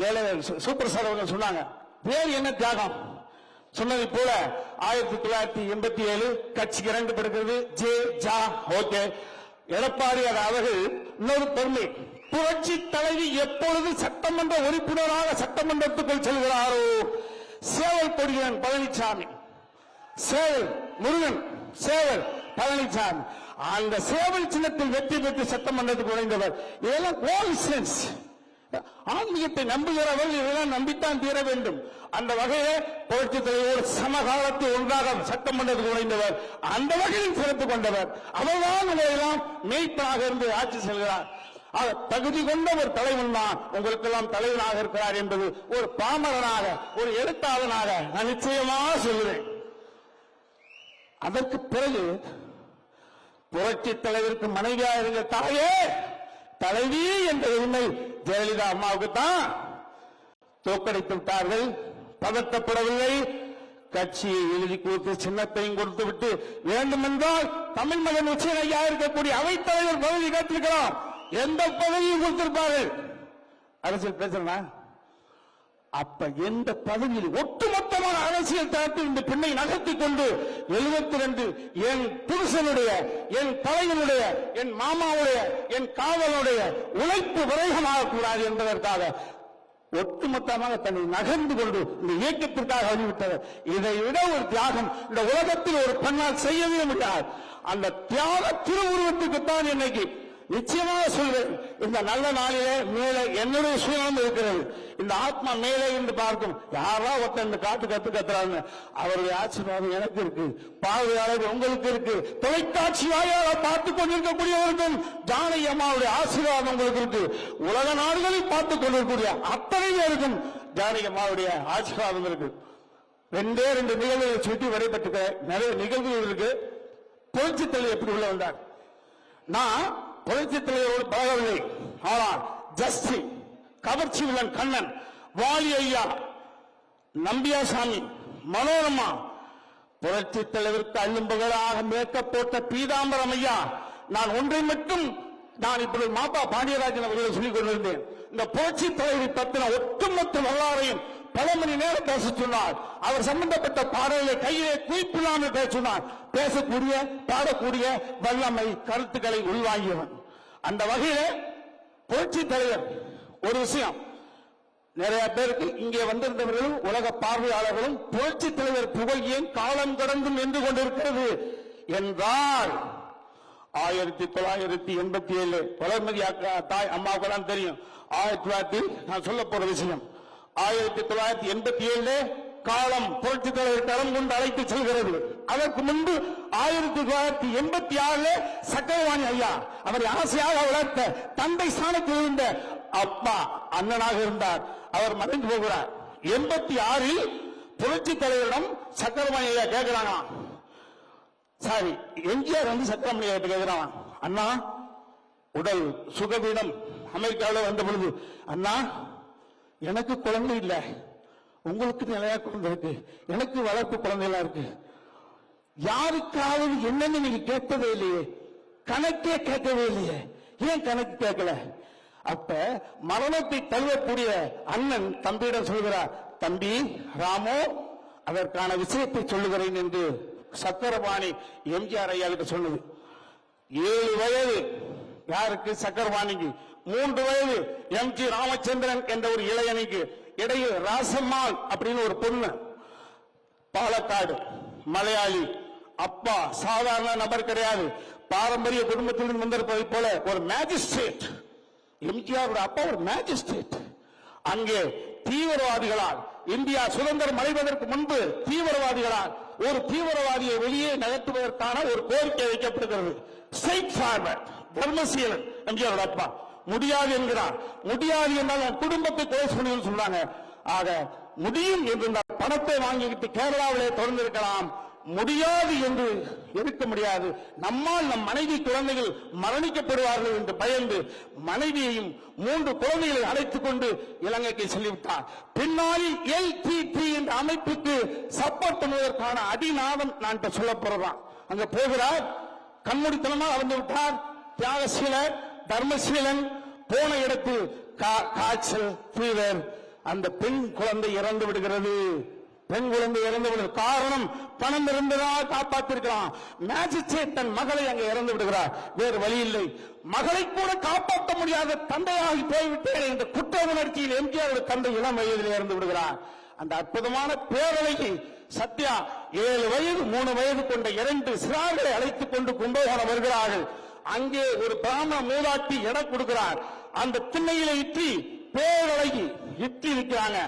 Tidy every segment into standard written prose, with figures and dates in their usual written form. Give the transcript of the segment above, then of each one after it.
மேலே super star அவர்கள் சொன்னாங்க, வேறு என்ன தியாகம் சொன்னதை போல 1987 கட்சிக்கு 2 படுகிறது ஜே ஜா ஓகே. எடப்பாடி அவர்கள் இன்னொரு பெருமை, புரட்சி தலைவி எப்பொழுது சட்டமன்ற உறுப்பினராக சட்டமன்றத்துக்குள் செல்கிறாரோ, சேவல் கொடியன் பழனிசாமி, சேவல் முருகன், சேவல் பழனிசாமி, அந்த சேவல் சின்னத்தில் வெற்றி பெற்று சட்டமன்றத்துக்கு நுழைந்தவர். இதெல்லாம் கோஇன்சிடென்ஸ். ஆன்மீகத்தை நம்புகிறவர்கள் இதெல்லாம் நம்பித்தான் தீர வேண்டும். அந்த வகையை புரட்சி தலைவர் சமகாலத்தில் ஒன்றாக சட்டமன்றத்துக்கு நுழைந்தவர், அந்த வகையில் சிறப்பு கொண்டவர். அவர்தான் உங்களெல்லாம் மெய்ப்பனாக இருந்து ஆட்சி செல்கிறார். தகுதி கொண்ட ஒரு தலைவன் தான் உங்களுக்கெல்லாம் தலைவனாக இருக்கிறார் என்பது ஒரு பாமரனாக, ஒரு எழுத்தாளனாக நான் நிச்சயமாக சொல்கிறேன். அதற்கு பிறகு புரட்சி தலைவருக்கு மனைவியாக இருந்த தாயே தலைவி என்ற உண்மை ஜெயலலிதா அம்மாவுக்கு தான் தோற்கடித்து விட்டார்கள். பதட்டப்படவில்லை. கட்சியை எழுதி கொடுத்து சின்னத்தையும் கொடுத்து விட்டு வேண்டுமென்றால் தமிழ் மகன் உச்சன் ஐயா இருக்கக்கூடிய அவைத்தலைவர் பதவி கேட்டிருக்கலாம், எந்த பதவியும் கொடுத்திருப்பார்கள். அரசியல் பேசுறா அப்ப எந்த பதவியில் ஒட்டுமொத்தமான அரசியல் தரத்தில் இந்த பெண்ணை நகர்த்திக் கொண்டு 72 என் புருஷனுடைய, என் தலைவனுடைய, என் மாமாவுடைய, என் காவலுடைய உழைப்பு விரயமாக கூடாது என்பதற்காக ஒட்டுமொத்தமாக தன்னை நகர்ந்து கொண்டு இந்த இயக்கத்திற்காக அறிவித்தவர். இதை விட ஒரு தியாகம் இந்த உலகத்தில் ஒரு பெண்ணால் செய்யவே முடியாது. அந்த தியாக திருவுருவத்துக்குத்தான் இன்னைக்கு நிச்சயமாக சொல்வேன், இந்த நல்ல நாளிலே மேலே என்னுடைய சுயம் இருக்கிறது. இந்த ஆத்மா மேலே இருந்து பார்க்கும், யாரா ஒருத்தன் இந்த காட்டு கத்துறாங்க, அவருடைய ஆசீர்வாதம் எனக்கு இருக்கு, பார்வையாளர் உங்களுக்கு இருக்கு, தொலைக்காட்சி வாயால பார்த்துக் கொண்டிருக்கக்கூடியவர்கள் ஜானகி அம்மாவுடைய ஆசீர்வாதம் உங்களுக்கு இருக்கு, உலக நாடுகளில் பார்த்துக் கொண்டிருக்கக்கூடிய அத்தனை பேருக்கும் ஜானகி அம்மாவுடைய ஆசீர்வாதம் இருக்கு. 2 நிகழ்வுகளை சுற்றி வரைபட்டு நிறைய நிகழ்வுகள் இருக்கு. புரட்சி தலைவர் எப்படி உள்ள வந்தார்? நான் புரட்சி தலைவரோடு பழகவில்லை, ஆனால் ஜஸ்டி, கவர்ச்சி வில்லன் கண்ணன், வாலி ஐயா, நம்பியாசாமி, மனோரமா, புரட்சி தலைவருக்கு அள்ளும்பகலாக மேக்கப் போட்ட பீதாம்பரம் ஐயா. நான் ஒன்றை மட்டும் நான் இப்பொழுது மாப்பா பாண்டியராஜன் அவர்களை சொல்லிக் கொண்டிருந்தேன். இந்த புரட்சி தலைவரை பற்றின ஒட்டுமொத்த வரலாறையும் பல மணி நேரம் பேச சொன்னார். அவர் சம்பந்தப்பட்ட பாடல்களை கையிலே குவிப்பில்லாமல் பேச சொன்னார். பேசக்கூடிய, பாடக்கூடிய வல்லமை, கருத்துக்களை உள்வாங்கியவன். அந்த வகையில புரட்சி தலைவர் ஒரு விஷயம், நிறைய பேருக்கு இங்கே வந்திருந்தவர்களும் உலக பார்வையாளர்களும் புரட்சி தலைவர் புகழ் ஏன் காலம் கடந்தும் நின்று கொண்டிருக்கிறது என்றால் 1987 வளர்மதி தாய் அம்மாவுக்கெல்லாம் தெரியும். 1900 நான் சொல்ல போற விஷயம், 1987 காலம் புரட்சி தலைவர் தரம் கொண்டு அழைத்து செல்கிறது. அதற்கு முன்பு 1986 சக்கரவாணி ஐயா அவரை ஆசையாக வளர்த்த தந்தை ஸ்தானத்தில் இருந்த அப்பா அண்ணனாக இருந்தார். அவர் மறைந்து போகிறார். 86 புரட்சி தலைவரிடம் சக்கரவாணி ஐயா கேட்கிறாங்க, சாரி எம்ஜிஆர் வந்து சக்கரவாணி ஐயா கேட்கிறான், அண்ணா உடல் சுகவீனம் அமெரிக்காவில் வந்த பொழுது, அண்ணா எனக்கு குழந்தை இல்லை, உங்களுக்கு நிலையா குழந்தை இருக்கு, எனக்கு வளர்ப்பு குழந்தைகளா இருக்கு, யாருக்காவது என்னன்னு நீங்க கேட்கவே இல்லையே, கணக்கே கேட்கவே இல்லையே, ஏன் கணக்கு கேட்கல? அப்ப மரணத்தை தழுவக்கூடிய அண்ணன் தம்பியிடம் சொல்கிறார், தம்பி ராமோ அதற்கான விஷயத்தை சொல்லுகிறேன் என்று சக்கரபாணி எம்ஜிஆர் ஐயாவுக்கு சொன்னது. 7 வயது யாருக்கு? சக்கரபாணிக்கு. 3 வயது எம்.ஜி. ராமச்சந்திரன் என்ற ஒரு இளைஞனுக்கு. இடையில் ராசம்மாள் அப்படின்னு ஒரு பொண்ணு, பாலக்காடு, மலையாளி, அப்பா சாதாரண நபர் கிடையாது, பாரம்பரிய குடும்பத்திலிருந்து வந்திருப்பதை போல ஒரு மேஜிஸ்ட்ரேட். எம்ஜிஆர் அப்பா ஒரு மேஜிஸ்ட்ரேட். அங்கே தீவிரவாதிகளால் இந்தியா சுதந்திரம் அடைவதற்கு முன்பு தீவிரவாதிகளால் ஒரு தீவிரவாதியை வெளியே நகர்த்துவதற்கான ஒரு கோரிக்கை வைக்கப்படுகிறது. Straight forward. தர்மசீலன் எம்ஜிஆர் அப்பா முடியாது என்கிறார். முடியாது என்றால் குடும்பத்தை கொலை பண்ணி சொல்றாங்க. ஆக முடியும் என்று பணத்தை வாங்கிக்கிட்டு கேரளாவிலே தொடர்ந்திருக்கலாம், முடியாது என்று இருக்க முடியாது. நம்மால் நம் மனைவி குழந்தைகள் மரணிக்கப்படுவார்கள் என்று பயந்து மனைவியையும் 3 குழந்தைகளை அழைத்துக் கொண்டு இலங்கைக்கு செல்லிவிட்டார். பின்னாளில் LTT என்ற அமைப்புக்கு சப்போர்ட் பண்ணுவதற்கான அடிநாதம் நான் இப்ப சொல்ல போறான். அங்க போகிறார், கண்மூடித்தனமாக வந்து விட்டார். தியாகசீலர், தர்மசீலன் போன இடத்தில் காய்ச்சல், ஃபீவர், அந்த பெண் குழந்தை இறந்து விடுகிறது. பெண் குழந்தை இறந்து விடுகிறது. காரணம், பணம் இருந்ததாக காப்பாற்றிருக்கலாம். மேஜிஸ்ட்ரேட் தன் மகளை அங்கே இறந்து விடுகிறார். வேறு வழி இல்லை. மகளை கூட காப்பாற்ற முடியாத தந்தையாகி போய்விட்டேன் என்ற குற்ற உணர்ச்சியில் எம்ஜிஆர் தந்தை இளம் வயதில் இறந்து விடுகிறார். அந்த அற்புதமான பேரவையை சத்யா 7 வயது 3 வயது கொண்ட 2 சிறார்களை அழைத்துக் கொண்டு கும்பகோணம் வருகிறார்கள். அங்கே ஒரு பிராமண மூதாட்டி இடம் கொடுக்கிறார். அந்த திண்ணையில இற்றி பேரழகி இற்றி இருக்கிறாங்க.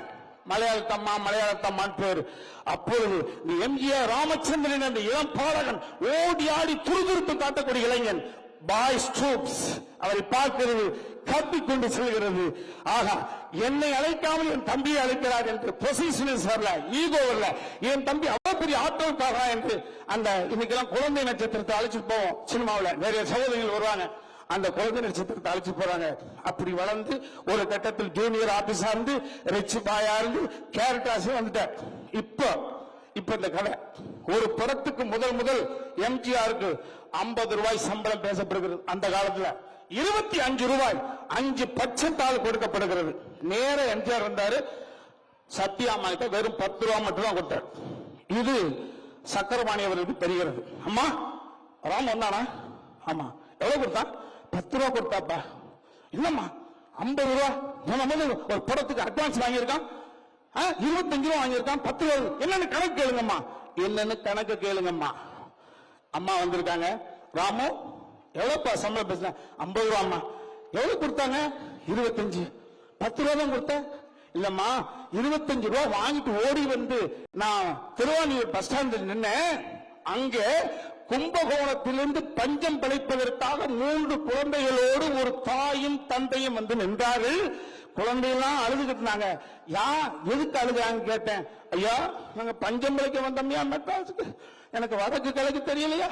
மலையாளத்தம்மான் பேர். அப்பொழுது எம்ஜிஆர் ராமச்சந்திரன் என்ற இளம் பாலகன் ஓடி ஆடி துருதுருப்பு காட்டக்கூடிய இளைஞன் பாய்ஸ் ட்ரூப்ஸ் அவரை பார்க்கிறது, கப்பிக்கொண்டு செல்கிறது. ஆகா, என்னை அழைக்காமல் என் தம்பியை அழைக்கிறார் என்று பொசிஷனிஸ் வரல, ஈகோ வரல. என் தம்பி அவ்வளவு பெரிய ஆட்டோக்காரா என்று அந்த இன்னைக்கெல்லாம் குழந்தை நட்சத்திரத்தை அழைச்சு போவோம். சினிமாவில் நிறைய சகோதரிகள் வருவாங்க, அந்த குழந்தை நட்சத்திரத்தை அழைச்சு போறாங்க. அப்படி வளர்ந்து ஒரு கட்டத்தில் ஜூனியர் ஆபீஸா இருந்து ரிச் பாயா இருந்து கேரக்டர்ஸ் வந்துட்டார். இப்ப இந்த கடை ஒரு படத்துக்கு முதல் எம்ஜிஆருக்கு 50 ரூபாய் சம்பளம் பேசப்படுகிறது. அந்த காலத்துல 25 ரூபாய் 5% கொடுக்கப்படுகிறது. நேர எம்ஜிஆர் வந்தாரு, சத்யாமா கிட்ட வெறும் 10 ரூபாய் மட்டும் தான் கொடுத்தார். இது சக்கரபாணி அவர்களுக்கு தெரிகிறது. அம்மா ராம் வந்தானா? ஆமா. எவ்வளவு கொடுத்தான்? 10 ரூபாய் கொடுத்தாப்பா. என்னம்மா 50 ரூபாய் ஒரு படத்துக்கு அட்வான்ஸ் வாங்கியிருக்கான், 25 ரூபாய் வாங்கியிருக்கான், 10 ரூபாய் என்னன்னு கணக்கு கேளுங்கம்மா. என்னன்னு கணக்கு கேளுங்கம்மா. அம்மா வந்திருக்காங்க. ராமு எவ்வளவுப்பா சம்பளம் பேசுன? 50 ரூபா. அம்மா எவ்வளவு கொடுத்தாங்க? 25. 10 ரூபா தான் கொடுத்த? இல்லம்மா 25 ரூபா வாங்கிட்டு ஓடி வந்து நான் திருவாரூர் பஸ் ஸ்டாண்டில் நின்னேன். அங்கே கும்பகோணத்திலிருந்து பஞ்சம் பிழைப்பதற்காக 3 குழந்தைகளோடு ஒரு தாயும் தந்தையும் வந்து நின்றார்கள். குழந்தையெல்லாம் அழுதுகிட்டு இருந்தாங்க. எதுக்கு அழுதாங்க கேட்டேன். ஐயா, நாங்க பஞ்சம் பிழைக்க வந்தோம்யா மெட்ராஸுக்கு. எனக்கு வடக்கு கிழக்கு தெரியலையா,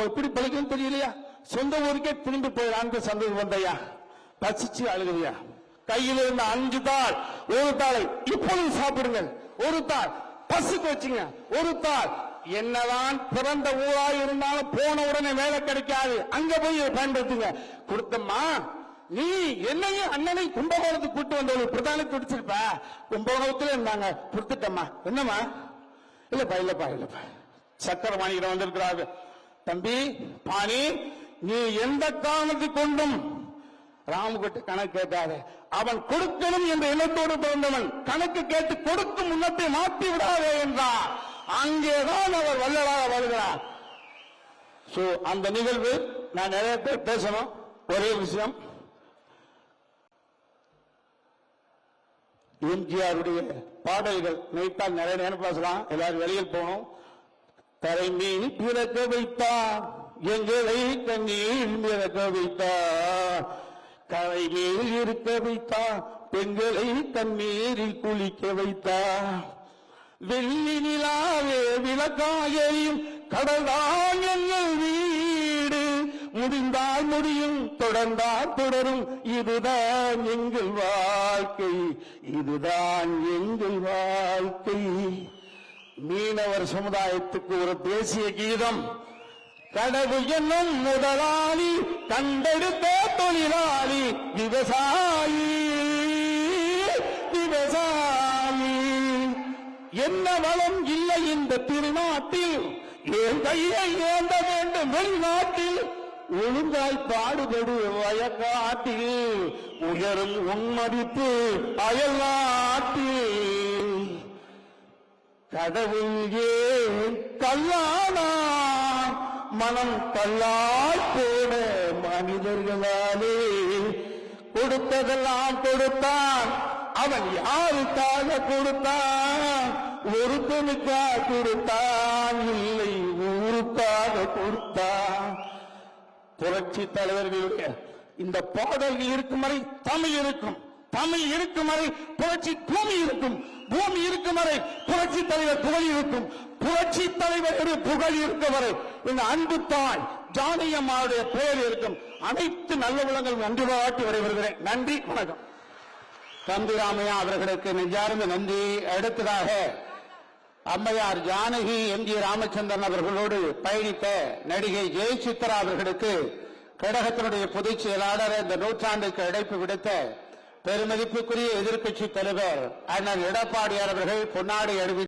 எப்படி பிழைக்கும் தெரியலையா, சொந்த ஊருக்கே திரும்பி போயிடான்னு சந்தோஷம் வந்தையா. பசிச்சு அழுகுதையா. கையில் இருந்த 5 தாள், ஒரு தாளை இப்பொழுது சாப்பிடுங்கள், ஒரு தாள் பசுக்கு வச்சுங்க, ஒரு தாள். என்னதான் பிறந்த ஊரா இருந்தாலும் போன உடனே வேலை கிடைக்காது, அங்க போய் பயன்படுத்துங்க. கொடுத்தம்மா, நீ என்னையும் அண்ணனை கும்பகோணத்துக்கு கூட்டு வந்தவங்க பிரதான துடிச்சிருப்ப. கும்பகோணத்துல இருந்தாங்க, கொடுத்துட்டம்மா. என்னம்மா? இல்லப்பா சக்கரபாணியிடம் வந்திருக்கிறாரு. தம்பி பாணி, நீ எந்த காரணத்தை கொண்டும் ராமுகிட்ட கணக்கு கேட்காத. அவன் கொடுக்கணும் என்ற எண்ணத்தோடு பிறந்தவன். கணக்கு கேட்டு கொடுக்கும் முன்னத்தை மாற்றி விடாதே என்றார். அங்கேதான் அவர் வல்லலாக வருகிறார். அந்த நிகழ்வு நான் நிறைய பேர் பேசணும். ஒரே விஷயம், எம்ஜிஆருடைய பாடல்கள் நினைத்தால் நிறைய நேரம் பேசலாம். எல்லாரும் வெளியில் போகணும். கரை மீன் பிறக்க வைத்தார், எங்களை கண்ணீர் பிறக்க வைத்தார், கரை மேல் இருக்க வைத்தார், பெண்களை தண்ணீரில் குளிக்க வைத்தார், வெள்ளி நிலாவே விளக்காயும் கடல்தான் எங்கள் வீடு, முடிந்தால் முடியும் தொடர்ந்தால் தொடரும், இதுதான் எங்கள் வாழ்க்கை, இதுதான் எங்கள் வாழ்க்கை. மீனவர் சமுதாயத்துக்கு ஒரு தேசிய கீதம். கடவுள் என்னும் முதலாளி கண்டெடுத்த தொழிலாளி விவசாயி, விவசாயி. என்ன வளம் இல்லை இந்த திருநாட்டில், என் கையை ஏந்த வேண்டும் வெளிநாட்டில், ஒழுங்காய் பாடுபடு வயக்காட்டில், உயரும் உன்மதிப்பு அயல் நாட்டில். கடவுள் ஏன் கல்லானா, மனம் கல்லாய் போன மனிதர்களாலே, கொடுத்ததெல்லாம் கொடுத்தான், அவன் யாருக்காக கொடுத்தான், ஒருத்தனுக்காக கொடுத்தான், இல்லை ஊருக்காக கொடுத்தான். புரட்சி தலைவர்களுடைய இந்த பாடல்கள் இருக்கும் வரை தமிழ் இருக்கும், தமிழ் இருக்கும் வரை புரட்சி பூமி இருக்கும், பூமி இருக்கும் வரை புரட்சி தலைவர் புகழ் இருக்கும், புரட்சி தலைவர் புகழ் இருக்கும் வரை இந்த அன்பு தாய் ஜானகியம்மாவுடைய பெயர் இருக்கும். அனைத்து நல்ல உள்ளங்களும் நன்றி பாராட்டி வருகிறேன். நன்றி, வணக்கம். தம்பி ராமையா அவர்களுக்கு நெஞ்சார்ந்த நன்றி. அடுத்ததாக அம்மையார் ஜானகி எம்ஜி ராமச்சந்திரன் அவர்களோடு பயணித்த நடிகை ஜெயசித்ரா அவர்களுக்கு கழகத்தினுடைய பொதுச் செயலாளர் இந்த நூற்றாண்டுக்கு அழைப்பு விடுத்த பெருமதிப்புக்குரிய எதிர்க்கட்சி தலைவர் அண்ணன் எடப்பாடியார் அவர்கள் பொன்னாடை அணிவித்து